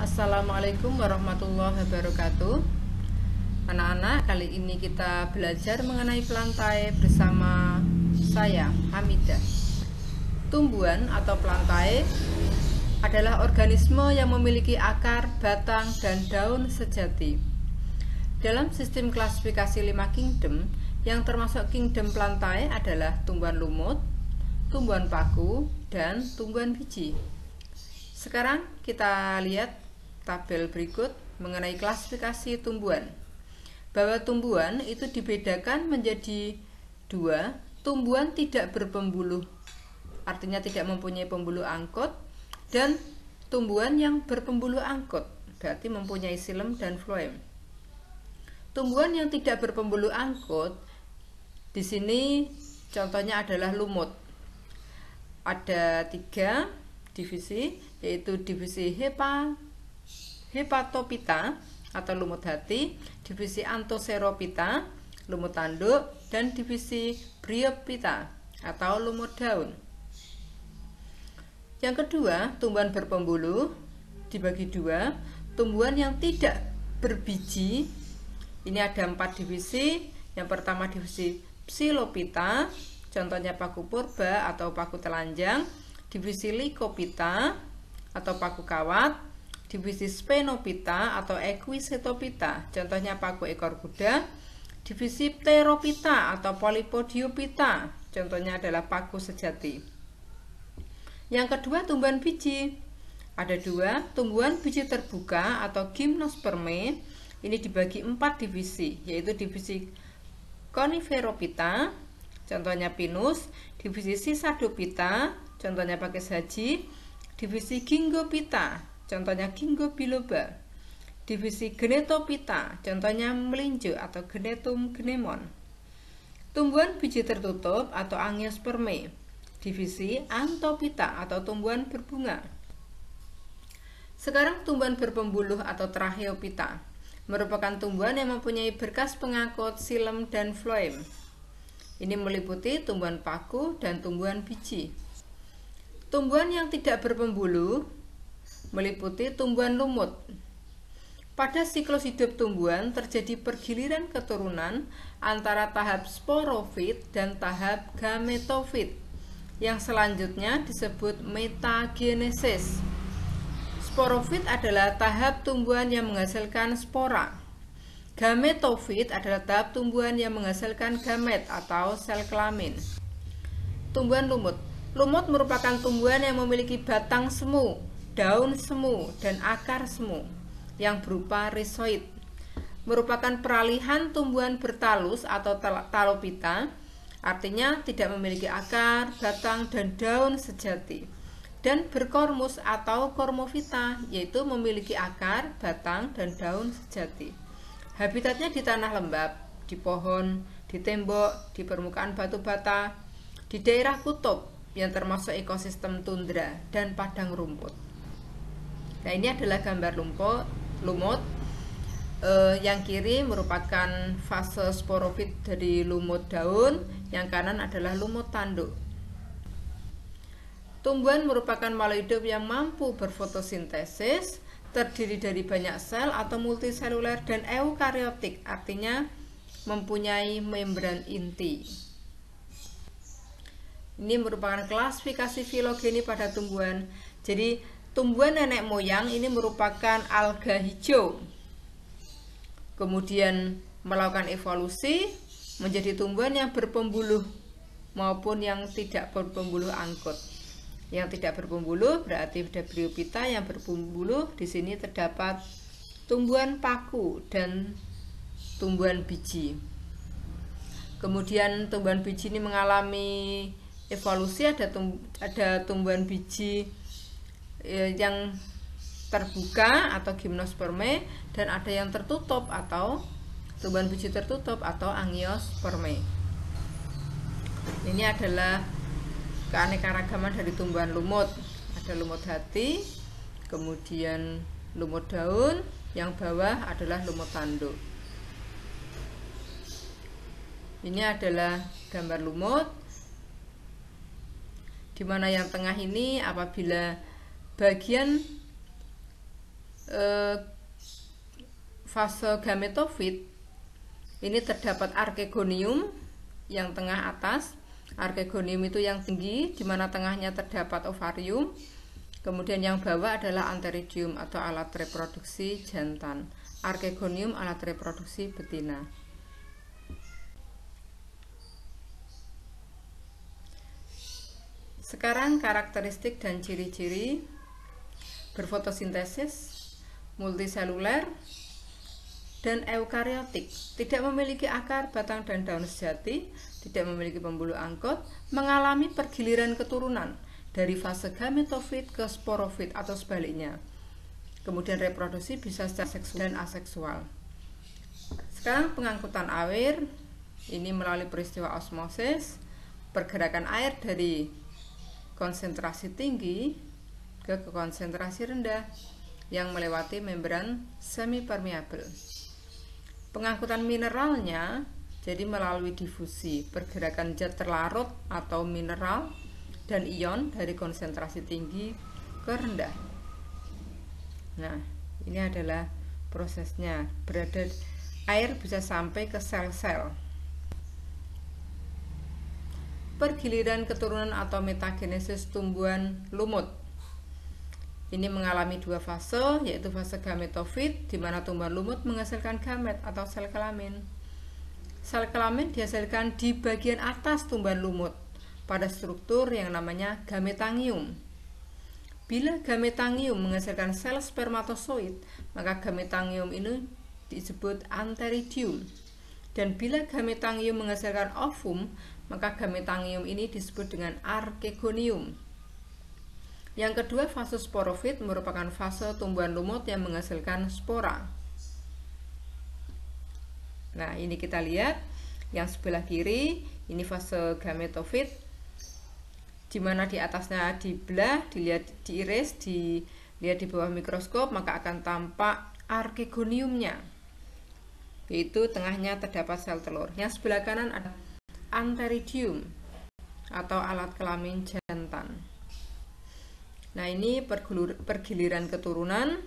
Assalamualaikum warahmatullahi wabarakatuh. Anak-anak, kali ini kita belajar mengenai pelantai bersama saya, Hamidah. Tumbuhan atau pelantai adalah organisme yang memiliki akar, batang, dan daun sejati. Dalam sistem klasifikasi 5 kingdom, yang termasuk kingdom pelantai adalah tumbuhan lumut, tumbuhan paku, dan tumbuhan biji. Sekarang kita lihat tabel berikut mengenai klasifikasi tumbuhan. Bahwa tumbuhan itu dibedakan menjadi dua, tumbuhan tidak berpembuluh, artinya tidak mempunyai pembuluh angkut, dan tumbuhan yang berpembuluh angkut, berarti mempunyai xilem dan floem. Tumbuhan yang tidak berpembuluh angkut, di sini contohnya adalah lumut. Ada 3 divisi, yaitu divisi Hepatophyta atau lumut hati, divisi Anthocerophyta, lumut tanduk, dan divisi Bryophyta atau lumut daun. Yang kedua, tumbuhan berpembuluh dibagi 2, tumbuhan yang tidak berbiji. Ini ada 4 divisi. Yang pertama divisi Psilophyta, contohnya paku purba atau paku telanjang, divisi Lycophyta atau paku kawat, divisi Sphenophyta atau Equisetophyta, contohnya paku ekor kuda, divisi Pterophyta atau Polypodiophyta, contohnya adalah paku sejati. Yang kedua, tumbuhan biji. Ada 2, tumbuhan biji terbuka atau Gymnospermae. Ini dibagi 4 divisi, yaitu divisi Coniferophyta, contohnya Pinus, divisi Sissadophyta, contohnya pakis haji, divisi Gingophyta, contohnya Ginkgo biloba, divisi Gnetophyta, contohnya melinjo atau Gnetum gnemon. Tumbuhan biji tertutup atau Angiospermae, divisi Anthophyta atau tumbuhan berbunga. Sekarang tumbuhan berpembuluh atau Tracheophyta merupakan tumbuhan yang mempunyai berkas pengangkut xilem dan floem. Ini meliputi tumbuhan paku dan tumbuhan biji. Tumbuhan yang tidak berpembuluh meliputi tumbuhan lumut. Pada siklus hidup tumbuhan terjadi pergiliran keturunan antara tahap sporofit dan tahap gametofit, yang selanjutnya disebut metagenesis. Sporofit adalah tahap tumbuhan yang menghasilkan spora. Gametofit adalah tahap tumbuhan yang menghasilkan gamet atau sel kelamin. Tumbuhan lumut. Lumut merupakan tumbuhan yang memiliki batang semu, daun semu, dan akar semu yang berupa rhizoid. Merupakan peralihan tumbuhan bertalus atau talophyta, artinya tidak memiliki akar, batang, dan daun sejati. Dan berkormus atau kormophyta, yaitu memiliki akar, batang, dan daun sejati. Habitatnya di tanah lembab, di pohon, di tembok, di permukaan batu bata, di daerah kutub yang termasuk ekosistem tundra dan padang rumput. Nah, ini adalah gambar lumut. Yang kiri merupakan fase sporofit dari lumut daun, yang kanan adalah lumut tanduk. Tumbuhan merupakan makhluk hidup yang mampu berfotosintesis, terdiri dari banyak sel atau multiseluler, dan eukariotik, artinya mempunyai membran inti. Ini merupakan klasifikasi filogeni pada tumbuhan. Jadi tumbuhan nenek moyang ini merupakan alga hijau, kemudian melakukan evolusi menjadi tumbuhan yang berpembuluh maupun yang tidak berpembuluh angkut. Yang tidak berpembuluh berarti ada Bryophyta, yang berpembuluh di sini terdapat tumbuhan paku dan tumbuhan biji. Kemudian tumbuhan biji ini mengalami evolusi, ada tumbuhan biji yang terbuka atau Gymnospermae, dan ada yang tertutup atau tumbuhan biji tertutup atau Angiospermae. Ini adalah keanekaragaman dari tumbuhan lumut. Ada lumut hati, kemudian lumut daun, yang bawah adalah lumut tanduk. Ini adalah gambar lumut, di mana yang tengah ini apabila bagian fase gametofit ini terdapat archegonium yang tengah atas. Archegonium itu yang tinggi, di mana tengahnya terdapat ovarium. Kemudian yang bawah adalah antheridium atau alat reproduksi jantan. Archegonium alat reproduksi betina. Sekarang karakteristik dan ciri-ciri berfotosintesis, multiseluler, dan eukariotik. Tidak memiliki akar, batang, dan daun sejati, tidak memiliki pembuluh angkut, mengalami pergiliran keturunan dari fase gametofit ke sporofit atau sebaliknya. Kemudian reproduksi bisa secara seksual dan aseksual. Sekarang pengangkutan air ini melalui peristiwa osmosis, pergerakan air dari konsentrasi tinggi ke konsentrasi rendah yang melewati membran semipermeabel. Pengangkutan mineralnya jadi melalui difusi, pergerakan zat terlarut atau mineral dan ion dari konsentrasi tinggi ke rendah. Nah, ini adalah prosesnya. Air bisa sampai ke sel-sel. Pergiliran keturunan atau metagenesis tumbuhan lumut. Ini mengalami dua fase, yaitu fase gametofit, di mana tumbuhan lumut menghasilkan gamet atau sel kelamin. Sel kelamin dihasilkan di bagian atas tumbuhan lumut pada struktur yang namanya gametangium. Bila gametangium menghasilkan sel spermatozoid, maka gametangium ini disebut antheridium. Dan bila gametangium menghasilkan ovum, maka gametangium ini disebut dengan archegonium. Yang kedua, fase sporofit merupakan fase tumbuhan lumut yang menghasilkan spora. Nah, ini kita lihat yang sebelah kiri, ini fase gametofit, di mana di atasnya dibelah, dilihat, diiris, dilihat di bawah mikroskop, maka akan tampak archegoniumnya, yaitu tengahnya terdapat sel telur. Yang sebelah kanan ada antheridium atau alat kelamin jantan. Nah, ini pergiliran keturunan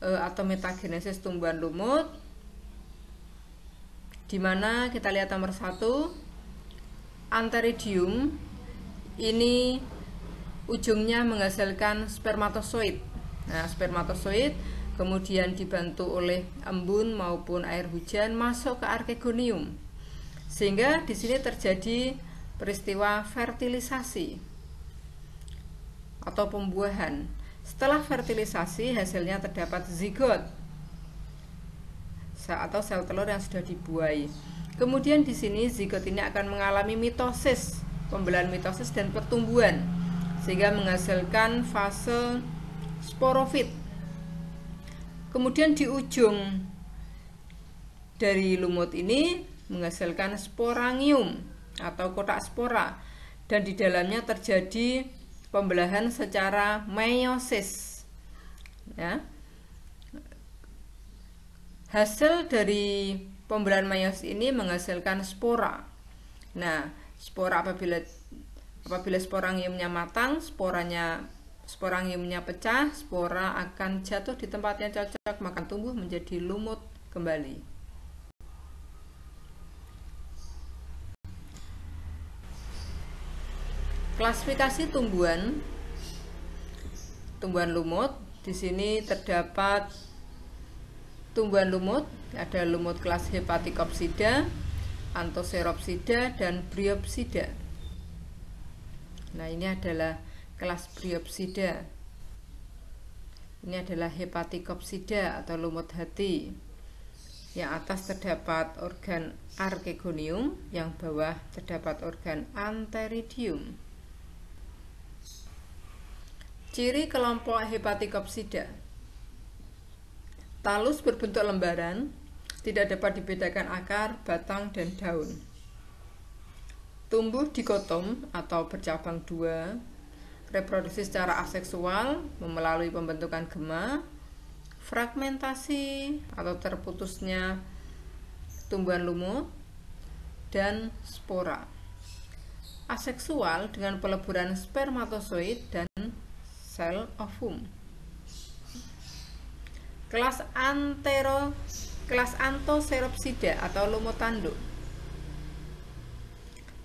atau metagenesis tumbuhan lumut, di mana kita lihat nomor 1, antheridium ini ujungnya menghasilkan spermatozoid. Nah, spermatozoid kemudian dibantu oleh embun maupun air hujan masuk ke archegonium, sehingga di sini terjadi peristiwa fertilisasi atau pembuahan. Setelah fertilisasi, hasilnya terdapat zigot atau sel telur yang sudah dibuai. Kemudian di sini zigot ini akan mengalami mitosis, pembelahan mitosis dan pertumbuhan, sehingga menghasilkan fase sporofit. Kemudian di ujung dari lumut ini menghasilkan sporangium atau kotak spora, dan di dalamnya terjadi pembelahan secara meiosis. Ya. Hasil dari pembelahan meiosis ini menghasilkan spora. Nah, spora apabila sporangiumnya matang, sporangiumnya pecah, spora akan jatuh di tempat yang cocok, maka tumbuh menjadi lumut kembali. Klasifikasi tumbuhan lumut. Di sini terdapat tumbuhan lumut, ada lumut kelas Hepaticopsida, Anthoceropsida, dan Bryopsida. Nah, ini adalah kelas Bryopsida. Ini adalah Hepaticopsida atau lumut hati. Yang atas terdapat organ archegonium, yang bawah terdapat organ antheridium. Ciri kelompok Hepaticopsida. Talus berbentuk lembaran, tidak dapat dibedakan akar, batang, dan daun. Tumbuh dikotom atau bercabang dua, reproduksi secara aseksual melalui pembentukan gema, fragmentasi atau terputusnya tumbuhan lumut, dan spora. Aseksual dengan peleburan spermatozoid dan sel ovum. kelas Anthoceropsida atau lumut tanduk.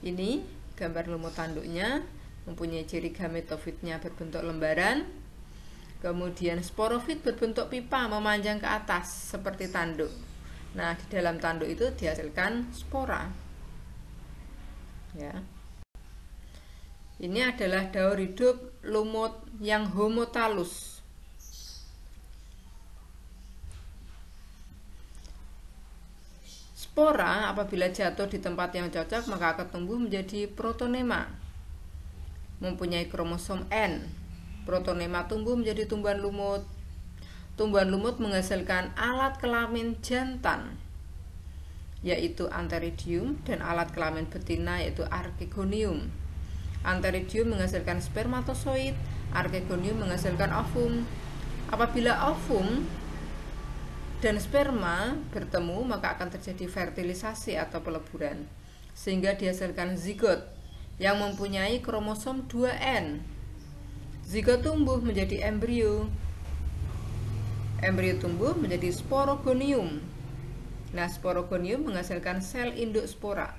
Ini gambar lumut tanduknya, mempunyai ciri gametofitnya berbentuk lembaran. Kemudian sporofit berbentuk pipa memanjang ke atas seperti tanduk. Nah, di dalam tanduk itu dihasilkan spora. Ya. Ini adalah daur hidup lumut yang homotalus. Spora apabila jatuh di tempat yang cocok maka akan tumbuh menjadi protonema, mempunyai kromosom N. Protonema tumbuh menjadi tumbuhan lumut. Tumbuhan lumut menghasilkan alat kelamin jantan, yaitu antheridium, dan alat kelamin betina, yaitu archegonium. Antheridium menghasilkan spermatozoid, archegonium menghasilkan ovum. Apabila ovum dan sperma bertemu maka akan terjadi fertilisasi atau peleburan, sehingga dihasilkan zigot yang mempunyai kromosom 2N. Zigot tumbuh menjadi embrio. Embrio tumbuh menjadi sporogonium. Nah, sporogonium menghasilkan sel induk spora.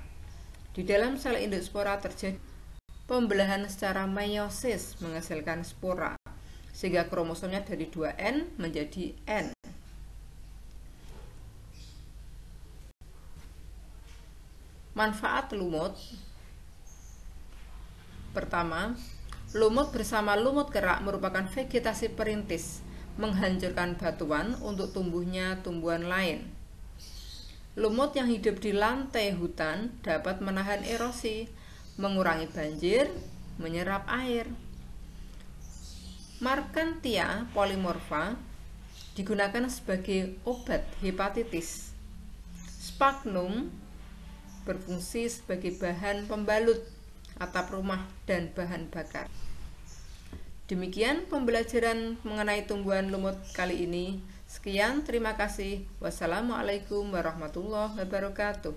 Di dalam sel induk spora terjadi pembelahan secara meiosis menghasilkan spora, sehingga kromosomnya dari 2N menjadi N. Manfaat lumut. Pertama, lumut bersama lumut kerak merupakan vegetasi perintis, menghancurkan batuan untuk tumbuhnya tumbuhan lain. Lumut yang hidup di lantai hutan dapat menahan erosi, mengurangi banjir, menyerap air. Marchantia polymorpha digunakan sebagai obat hepatitis. Sphagnum berfungsi sebagai bahan pembalut atap rumah dan bahan bakar. Demikian pembelajaran mengenai tumbuhan lumut kali ini. Sekian, terima kasih. Wassalamualaikum warahmatullahi wabarakatuh.